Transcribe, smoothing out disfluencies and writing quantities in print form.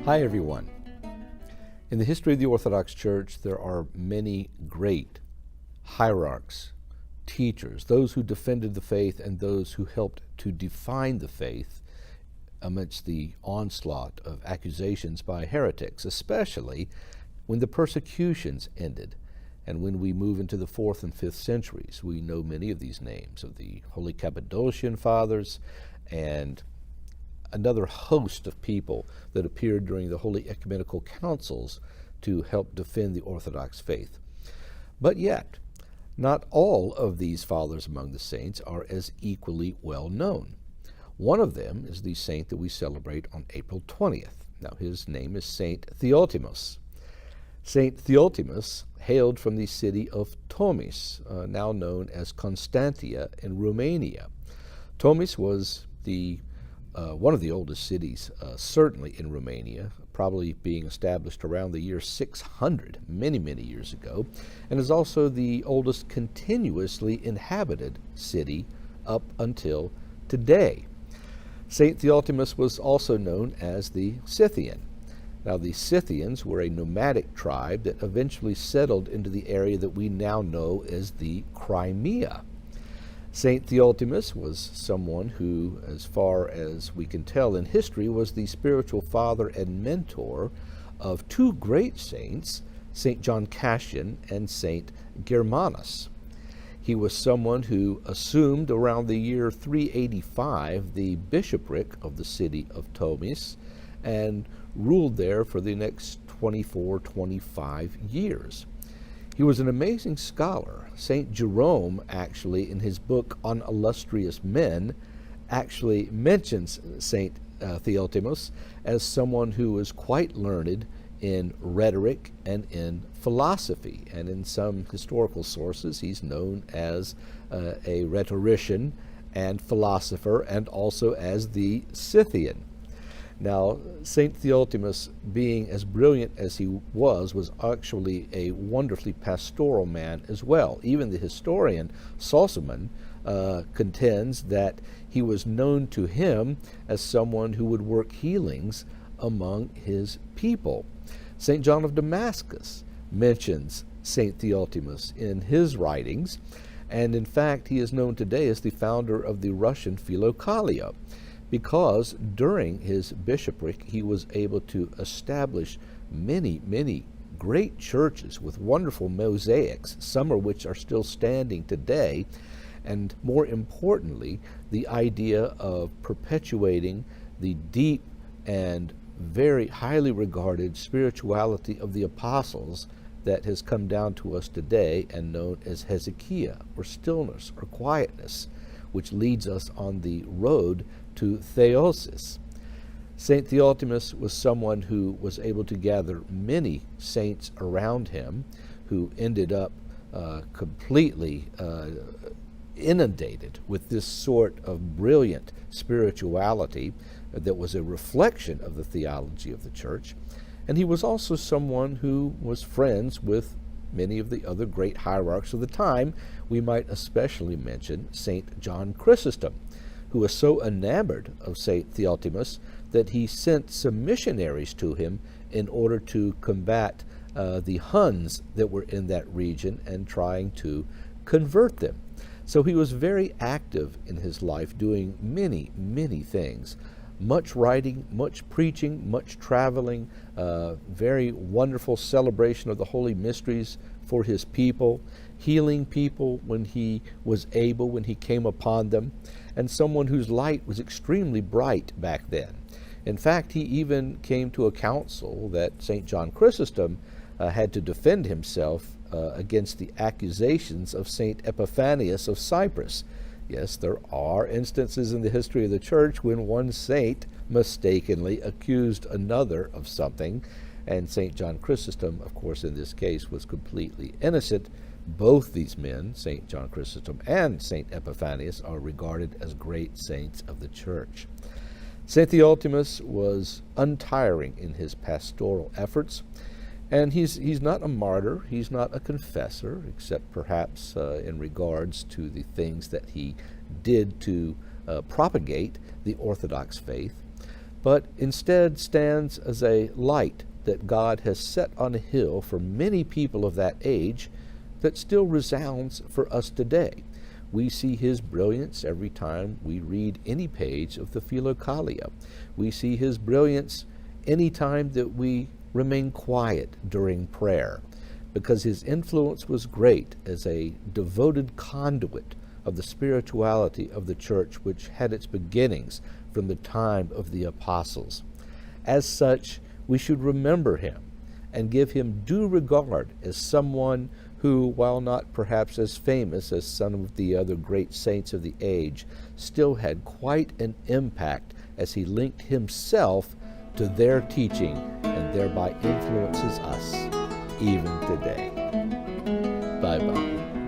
Hi everyone. In the history of the Orthodox Church, there are many great hierarchs, teachers, those who defended the faith and those who helped to define the faith amidst the onslaught of accusations by heretics, especially when the persecutions ended. And when we move into the 4th and 5th centuries, we know many of these names of the Holy Cappadocian Fathers and another host of people that appeared during the Holy Ecumenical Councils to help defend the Orthodox faith. But yet, not all of these fathers among the saints are as equally well known. One of them is the saint that we celebrate on April 20th. Now, his name is Saint Theotimos. Saint Theotimos hailed from the city of Tomis, now known as Constantia in Romania. Tomis was one of the oldest cities, certainly in Romania, probably being established around the year 600, many, many years ago, and is also the oldest continuously inhabited city up until today. St. Theotimos was also known as the Scythian. Now, the Scythians were a nomadic tribe that eventually settled into the area that we now know as the Crimea. St. Theotimos was someone who, as far as we can tell in history, was the spiritual father and mentor of two great saints, St. John Cassian and St. Germanus. He was someone who assumed around the year 385 the bishopric of the city of Tomis and ruled there for the next 24-25 years. He was an amazing scholar. St. Jerome, actually, in his book on illustrious men, actually mentions St. Theotimos as someone who was quite learned in rhetoric and in philosophy. And in some historical sources, he's known as a rhetorician and philosopher, and also as the Scythian. Now, St. Theotimos, being as brilliant as he was actually a wonderfully pastoral man as well. Even the historian Sozomen contends that he was known to him as someone who would work healings among his people. St. John of Damascus mentions St. Theotimos in his writings, and in fact he is known today as the founder of the Russian Philokalia, because during his bishopric he was able to establish many, many great churches with wonderful mosaics, some of which are still standing today, and more importantly, the idea of perpetuating the deep and very highly regarded spirituality of the apostles that has come down to us today and known as Hezekiah, or stillness, or quietness, which leads us on the road to theosis. St. Theotimos was someone who was able to gather many saints around him who ended up completely inundated with this sort of brilliant spirituality that was a reflection of the theology of the church. And he was also someone who was friends with many of the other great hierarchs of the time. We might especially mention St. John Chrysostom, who was so enamored of St. Theotimos that he sent some missionaries to him in order to combat the Huns that were in that region and trying to convert them. So he was very active in his life, doing many, many things. Much writing, much preaching, much traveling, very wonderful celebration of the holy mysteries for his people, healing people when he was able, when he came upon them, and someone whose light was extremely bright back then. In fact, he even came to a council that St. John Chrysostom had to defend himself against the accusations of St. Epiphanius of Cyprus. Yes, there are instances in the history of the church when one saint mistakenly accused another of something, and St. John Chrysostom, of course, in this case, was completely innocent. Both these men, St. John Chrysostom and St. Epiphanius, are regarded as great saints of the church. St. Theotimos was untiring in his pastoral efforts, and he's not a martyr, he's not a confessor, except perhaps in regards to the things that he did to propagate the Orthodox faith. but instead stands as a light that God has set on a hill for many people of that age that still resounds for us today. We see his brilliance every time we read any page of the Philokalia. We see his brilliance any time that we remain quiet during prayer, because his influence was great as a devoted conduit of the spirituality of the church, which had its beginnings from the time of the apostles. As such, we should remember him and give him due regard as someone who, while not perhaps as famous as some of the other great saints of the age, still had quite an impact as he linked himself to their teaching and thereby influences us even today. Bye-bye.